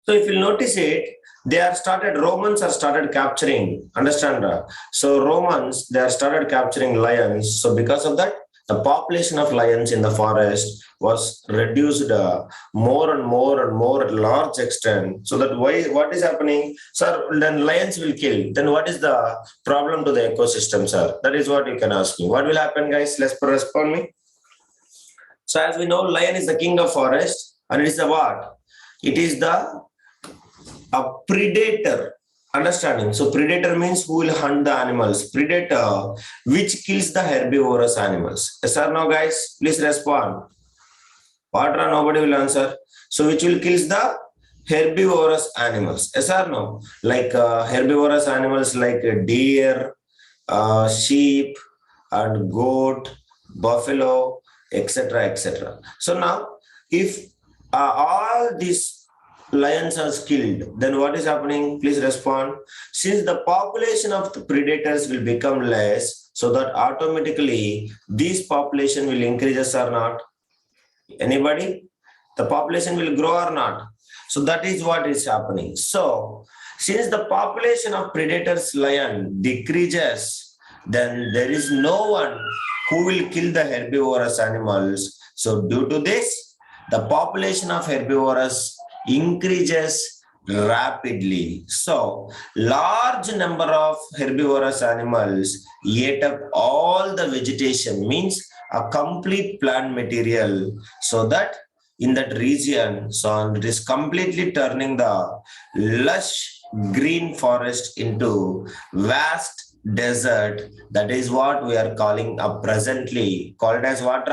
So if you notice it, Romans are started capturing, understand? So Romans, they are started capturing lions. So because of that, the population of lions in the forest was reduced more and more and more at large extent. So that what is happening? Sir, then lions will kill. Then what is the problem to the ecosystem, sir? That is what you can ask me. What will happen, guys? Let's respond me. So as we know, lion is the king of forest, and it is the what? It is the a predator. Understanding. So predator means who will hunt the animals. Predator, which kills the herbivorous animals. Yes or no, guys? Please respond. What or nobody will answer. So which will kills the herbivorous animals. Yes or no? Like herbivorous animals like deer, sheep, and goat, buffalo, etc., etc. So now, if all these lions are killed, then what is happening? Please respond. Since the population of the predators will become less, so that automatically this population will increase or not? Anybody? The population will grow or not? So that is what is happening. So since the population of predators lion decreases, then there is no one who will kill the herbivorous animals. So due to this, the population of herbivorous increases rapidly. So large number of herbivorous animals ate up all the vegetation, means a complete plant material, so that in that region, so it is completely turning the lush green forest into vast desert. That is what we are calling presently called as what?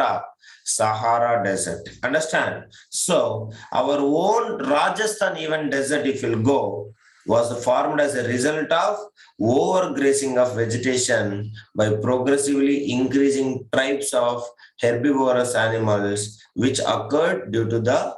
Sahara Desert. Understand? So our own Rajasthan even desert, if you'll go, was formed as a result of overgrazing of vegetation by progressively increasing types of herbivorous animals, which occurred due to the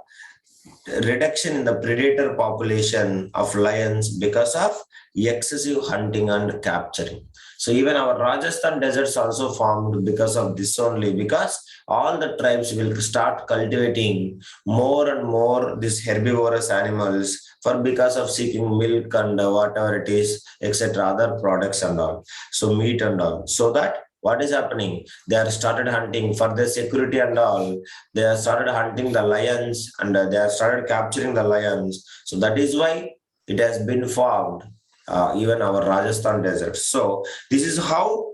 reduction in the predator population of lions because of excessive hunting and capturing. So even our Rajasthan deserts also formed because of this only, because all the tribes will start cultivating more and more these herbivorous animals for because of seeking milk and whatever it is, etc., other products and all. So meat and all. So that what is happening? They are started hunting for their security and all. They have started hunting the lions and they have started capturing the lions. So that is why it has been formed, even our Rajasthan desert. So this is how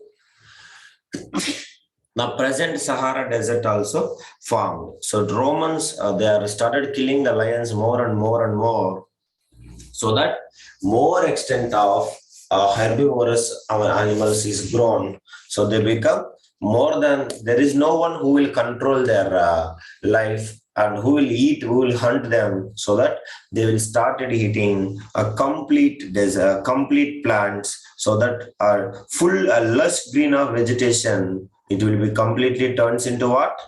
the present Sahara desert also formed. So Romans, they are started killing the lions more and more and more, so that more extent of herbivorous animals is grown. So they become more than, there is no one who will control their life and who will eat, who will hunt them, so that they will started eating a complete desert, complete plants, so that are full lush green of vegetation. It will be completely turns into what?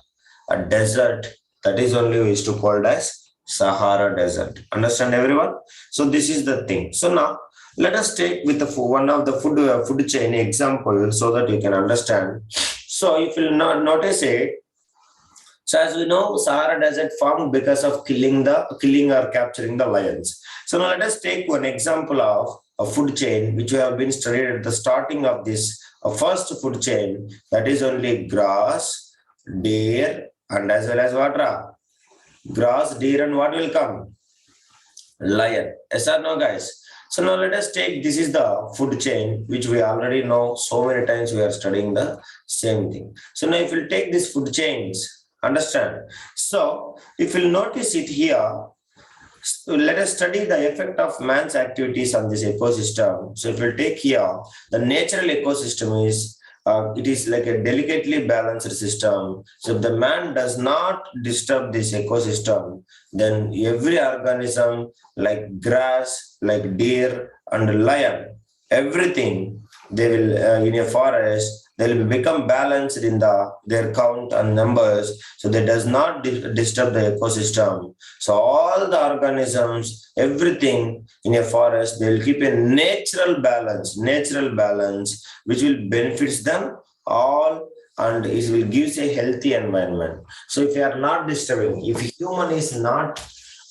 A desert. That is only we used to call as Sahara Desert. Understand everyone? So this is the thing. So now let us take with the one of the food chain example so that you can understand. So if you not notice it, so as we know, Sahara Desert formed because of killing or capturing the lions. So now let us take one example of a food chain which we have been studied at the starting of this first food chain, that is only grass, deer, and as well as water. Grass, deer, and what will come? Lion. Yes or no, guys? So now let us take, this is the food chain, which we already know so many times we are studying the same thing. So now if you take these food chains, understand? So if you'll notice it here, so let us study the effect of man's activities on this ecosystem. So if we take here, the natural ecosystem is, it is like a delicately balanced system. So if the man does not disturb this ecosystem, then every organism like grass, like deer and lion, everything, they will in a forest, they will become balanced in their count and numbers, so they does not disturb the ecosystem. So all the organisms, everything in a forest, they will keep a natural balance, which will benefits them all, and it will gives a healthy environment. So if you are not disturbing, if human is not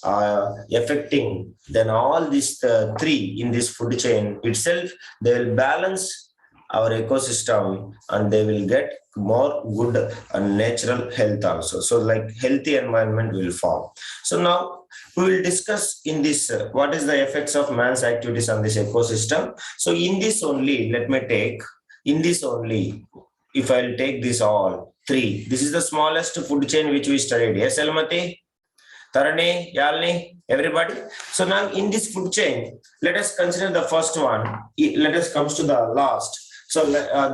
affecting, then all these three in this food chain itself, they will balance our ecosystem and they will get more good and natural health also. So like healthy environment will form. So now we will discuss in this what is the effects of man's activities on this ecosystem. So in this only, let me take, in this only, if I'll take this all three, this is the smallest food chain which we studied. Yes, Almati, Tarani, Yalni, everybody. So now in this food chain, let us consider the first one. Let us come to the last. So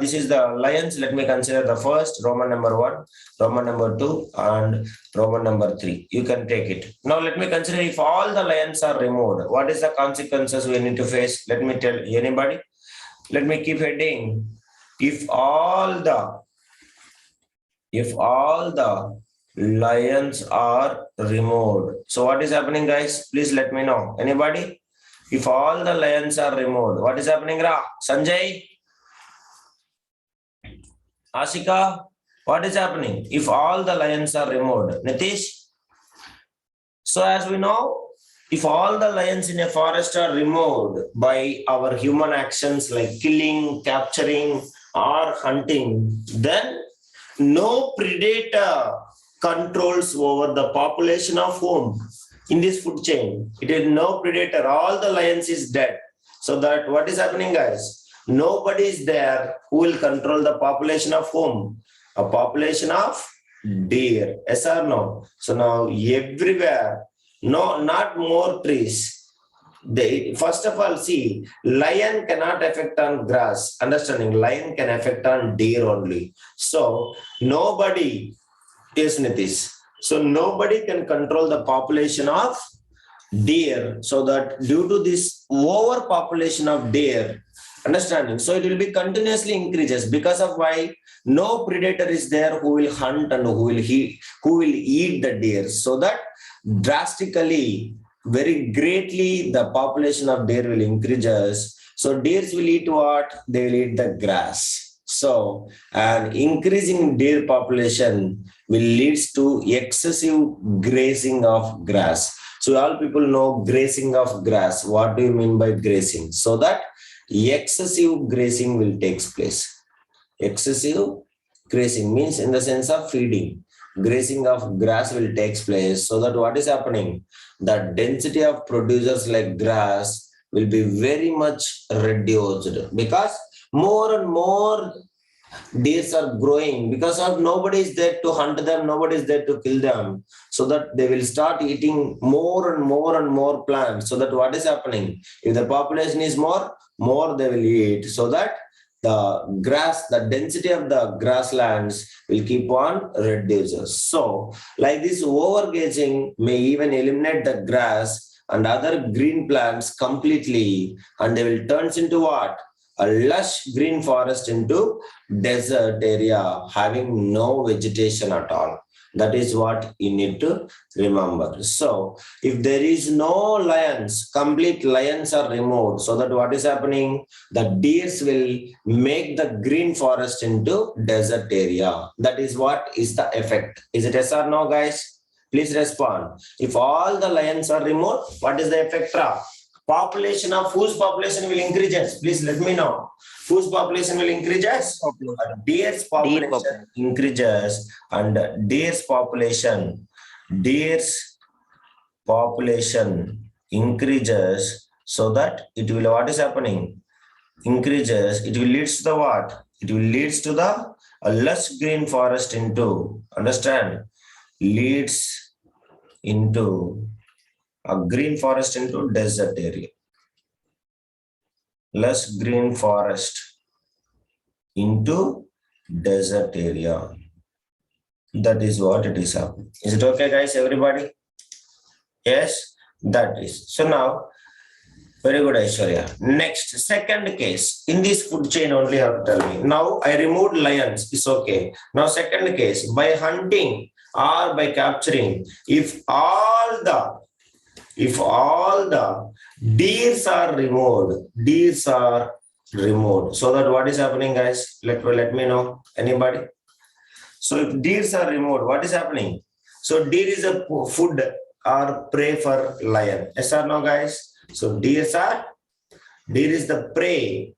this is the lions. Let me consider the first, Roman number 1, Roman number 2, and Roman number 3. You can take it. Now let me consider if all the lions are removed, what is the consequences we need to face? Let me tell anybody. Let me keep heading. If all the lions are removed, so what is happening, guys? Please let me know. Anybody? If all the lions are removed, what is happening, Ra? Sanjay? Ashika? What is happening? If all the lions are removed, Nitish? So as we know, if all the lions in a forest are removed by our human actions like killing, capturing, or hunting, then no predator controls over the population of whom? In this food chain, it is no predator. All the lions is dead. So that what is happening, guys? Nobody is there who will control the population of whom? A population of deer. Yes or no? So now everywhere, no, not more trees. They first of all see, lion cannot affect on grass. Understanding, lion can affect on deer only. So nobody is Nitish. So nobody can control the population of deer. So that due to this overpopulation of deer, understanding, so it will be continuously increases because of why no predator is there who will hunt and who will eat the deer. So that drastically, very greatly, the population of deer will increases. So deers will eat what? They will eat the grass. So an increasing deer population will lead to excessive grazing of grass. So all people know grazing of grass. What do you mean by grazing? So that excessive grazing will take place. Excessive grazing means in the sense of feeding. Grazing of grass will take place. So that what is happening? The density of producers like grass will be very much reduced because more and more deers are growing because of nobody is there to hunt them, nobody is there to kill them. So that they will start eating more and more plants. So that what is happening? If the population is more they will eat. So that the grass, the density of the grasslands will keep on reduces. So like this overgrazing may even eliminate the grass and other green plants completely, and they will turn into what? A lush green forest into desert area having no vegetation at all. That is what you need to remember. So if there is no lions, complete lions are removed. So that what is happening? The deers will make the green forest into desert area. That is what is the effect. Is it yes or no, guys? Please respond. If all the lions are removed, what is the effect? Population of whose population will increase? Please let me know. Whose population will increase? Deer's population increases, and deer's population increases. So that it will, what is happening? Increases. It will leads to the what? It will leads to the a lush green forest into. Understand? Leads into a green forest into desert area. Less green forest into desert area. That is what it is happening. Is it okay, guys? Everybody? Yes, that is. So now, very good, Aishwarya. Next, second case. In this food chain only you have to tell me. Now I removed lions. It's okay. Now second case, by hunting or by capturing, if all the deers are removed, so that what is happening, guys? Let me know. Anybody? So if deers are removed, what is happening? So deer is a food or prey for lion? Yes or no, guys? So deer is the prey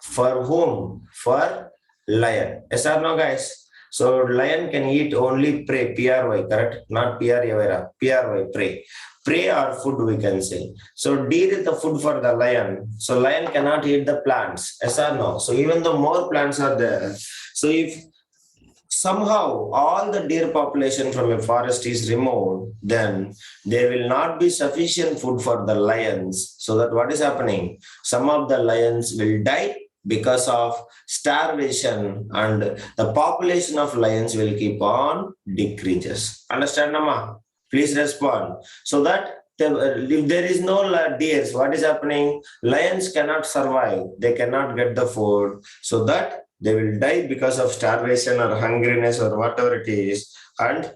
for whom? For lion. Yes or no, guys? So lion can eat only prey, PRY, correct? Not PRY, PRY, prey. Prey or food, we can say. So deer is the food for the lion. So lion cannot eat the plants. Yes or no? So even though more plants are there, so if somehow all the deer population from a forest is removed, then there will not be sufficient food for the lions. So that what is happening? Some of the lions will die because of starvation, and the population of lions will keep on decreases. Understand, Nama? Please respond. So that if there is no deers, what is happening? Lions cannot survive. They cannot get the food. So that they will die because of starvation or hungriness or whatever it is, and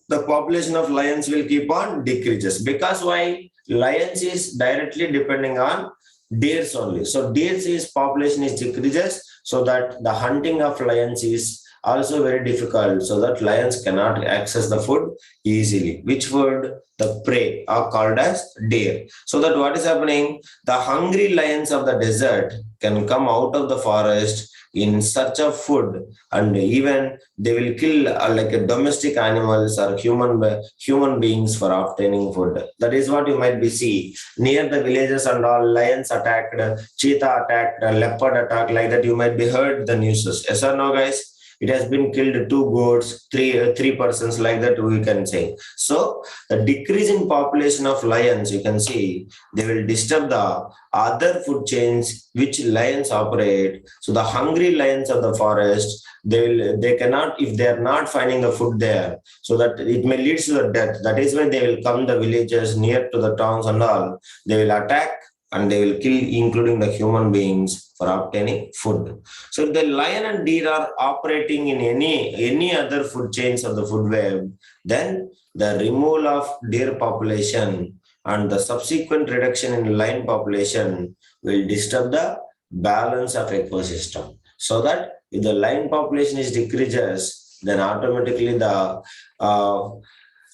the population of lions will keep on decreases. Because why? Lions is directly depending on deers only. So deers is population is decreases, so that the hunting of lions is also very difficult, so that lions cannot access the food easily. Which food? The prey are called as deer. So that what is happening? The hungry lions of the desert can come out of the forest in search of food, and even they will kill like a domestic animals or human beings for obtaining food. That is what you might be see near the villages and all. Lions attacked, cheetah attacked, leopard attacked, like that you might be heard the news. Yes or no, guys? It has been killed 2 goats, three persons, like that we can say. So the decrease in population of lions, you can see, they will disturb the other food chains which lions operate. So the hungry lions of the forest, they cannot, if they are not finding the food there, so that it may lead to the death. That is why they will come the villages near to the towns and all. They will attack and they will kill, including the human beings, for obtaining food. So if the lion and deer are operating in any other food chains of the food web, then the removal of deer population and the subsequent reduction in lion population will disturb the balance of ecosystem. So that if the lion population is decreases, then automatically the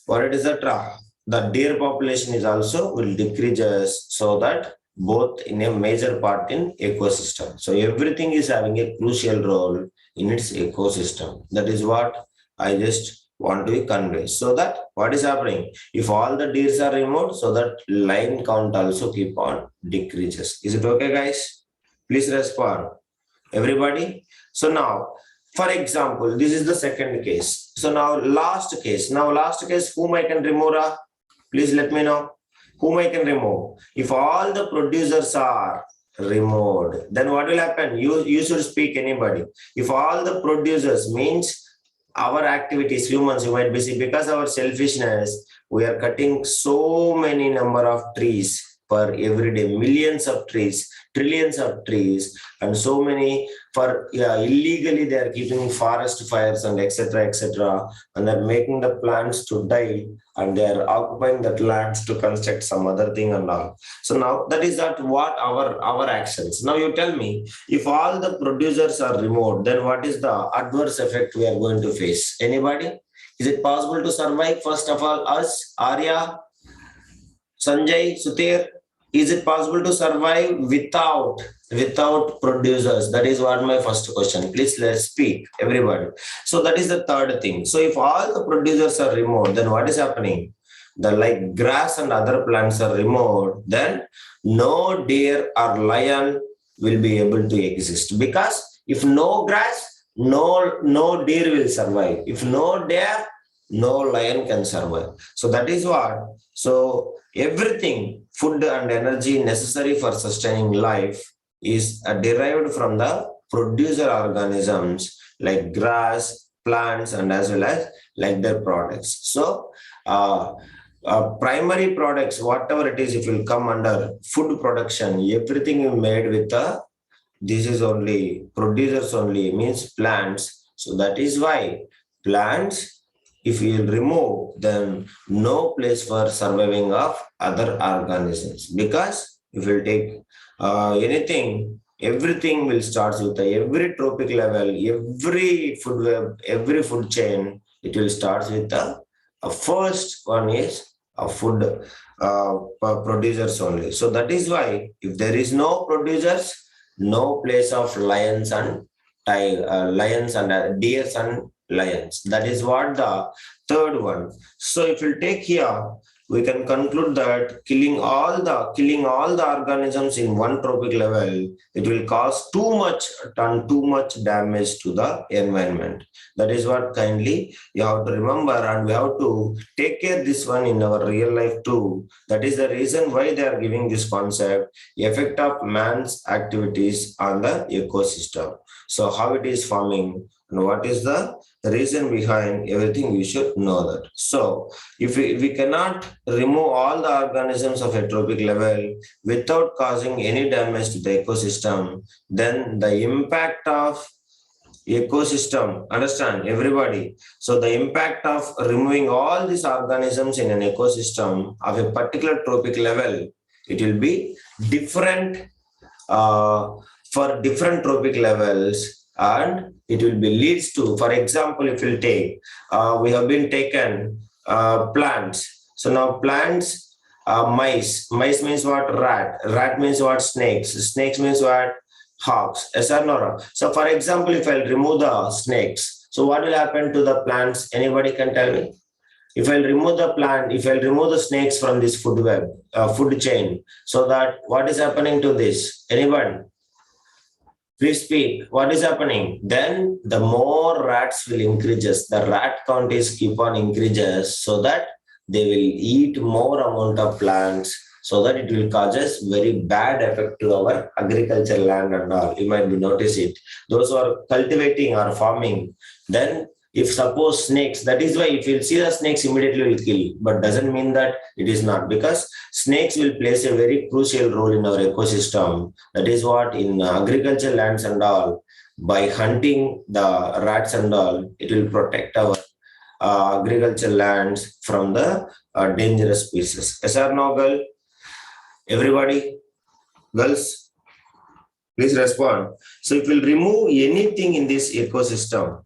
what it is that the deer population is also will decreases, so that both in a major part in ecosystem. So everything is having a crucial role in its ecosystem. That is what I just want to convey. So that what is happening? If all the deers are removed, so that lion count also keep on decreases. Is it okay, guys? Please respond. Everybody. So now, for example, this is the second case. So now last case. Now last case, whom I can remove? Please let me know. Whom I can remove? If all the producers are removed, then what will happen? You should speak anybody. If all the producers means our activities, humans, you might be see, because our selfishness, we are cutting so many number of trees per every day, millions of trees, trillions of trees, and so many for illegally they are keeping forest fires and etc., and they're making the plants to die, and they are occupying that lands to construct some other thing and all. So now that is that what our actions. Now you tell me, if all the producers are removed, then what is the adverse effect we are going to face? Anybody? Is it possible to survive? First of all, us, Arya, Sanjay, Sutir, is it possible to survive without producers? That is what my first question. Please let's speak, everybody. So that is the third thing. So if all the producers are removed, then what is happening? The like grass and other plants are removed, then no deer or lion will be able to exist. Because if no grass, no deer will survive. If no deer, no lion can survive. So that is what. So everything, food and energy necessary for sustaining life is derived from the producer organisms like grass, plants, and as well as like their products. So primary products, whatever it is, it will come under food production. Everything is made with this is only producers only, means plants. So that is why plants, if you remove, then no place for surviving of other organisms. Because if you take anything, everything will start with every tropic level, every food web, every food chain, it will start with the first one is food producers only. So that is why if there is no producers, no place of lions and lions and deers and lions. That is what the third one. So if you take here, we can conclude that killing all the organisms in one trophic level, it will cause too much damage to the environment. That is what kindly you have to remember, and we have to take care this one in our real life too. That is the reason why they are giving this concept, effect of man's activities on the ecosystem. So how it is forming and what is the reason behind everything, we should know that. So if we cannot remove all the organisms of a trophic level without causing any damage to the ecosystem, then the impact of ecosystem, understand everybody. So the impact of removing all these organisms in an ecosystem of a particular trophic level, it will be different uh, for different trophic levels, and it will be leads to, for example, if you take, we have been taken plants. So now plants, mice means what? Rat means what? Snakes means what? Hawks. Yes or no? So for example, if I'll remove the snakes, so what will happen to the plants? Anybody can tell me? If I'll remove the plant, if I'll remove the snakes from this food web, food chain, so that what is happening to this? Anyone? Please speak. What is happening? Then the more rats will increases. The rat count is keep on increases, so that they will eat more amount of plants, so that it will causes very bad effect to our agriculture land and all. You might be notice it. Those who are cultivating or farming, then if suppose snakes, that is why if you see the snakes immediately will kill, but doesn't mean that it is not, because snakes will place a very crucial role in our ecosystem. That is what in agriculture lands and all, by hunting the rats and all, it will protect our agriculture lands from the dangerous species. Yes or no, girl? Everybody, girls, please respond. So if we'll remove anything in this ecosystem,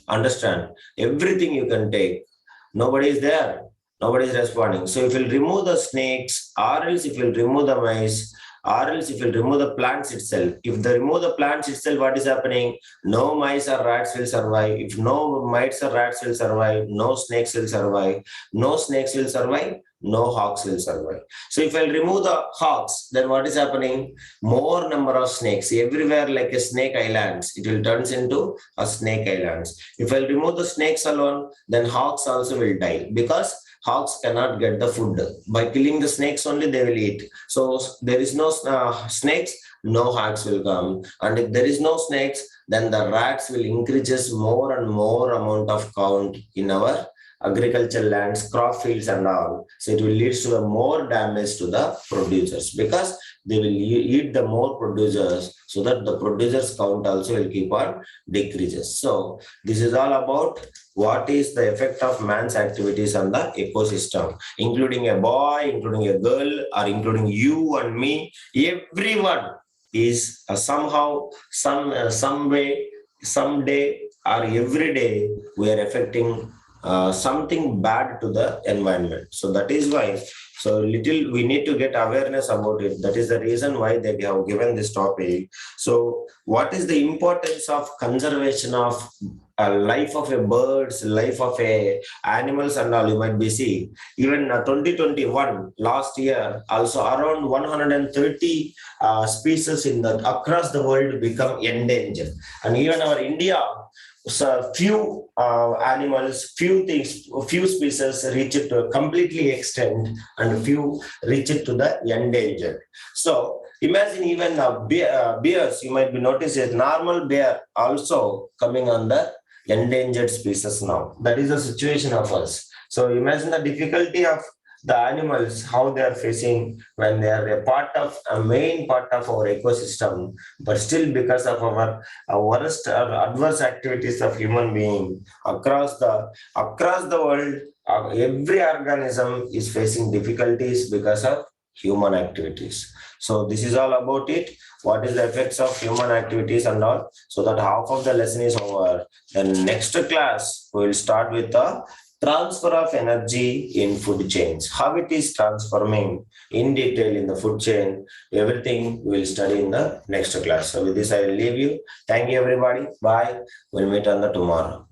understand, everything you can take, nobody is there, nobody is responding. So if you'll remove the snakes, or else if you'll remove the mice, or else if you'll remove the plants itself, if they remove the plants itself, what is happening? No mice or rats will survive. If no mice or rats will survive, no snakes will survive. No snakes will survive, no hawks will survive. So if I'll remove the hawks, then what is happening? More number of snakes everywhere, like a snake islands, it will turns into a snake islands. If I'll remove the snakes alone, then hawks also will die, because hawks cannot get the food. By killing the snakes only, they will eat. So there is no snakes, no hawks will come. And if there is no snakes, then the rats will increases more and more amount of count in our agricultural lands, crop fields and all. So it will lead to a more damage to the producers, because they will eat the more producers, so that the producers count also will keep on decreases. So this is all about what is the effect of man's activities on the ecosystem, including a boy, including a girl, or including you and me. Everyone is somehow, some way, someday, or every day, we are affecting something bad to the environment. So that is why, so little we need to get awareness about it. That is the reason why they have given this topic. So what is the importance of conservation of life of a birds, life of a animals and all? You might be see, even 2021 last year, also around 130 species in the across the world become endangered. And even our India, so few animals, few things, few species reach it to completely extinct, and few reach it to the endangered. So imagine even bears, you might be noticing normal bear also coming on the endangered species now. That is the situation of us. So imagine the difficulty of the animals, how they are facing when they are a main part of our ecosystem, but still because of our worst or adverse activities of human being across the world, every organism is facing difficulties because of human activities. So this is all about it. What is the effects of human activities and all? So that half of the lesson is over. Then next class we will start with the Transfer of energy in food chains. How it is transforming in detail in the food chain. Everything we'll study in the next class. So with this, I will leave you. Thank you, everybody. Bye. We'll meet on the tomorrow.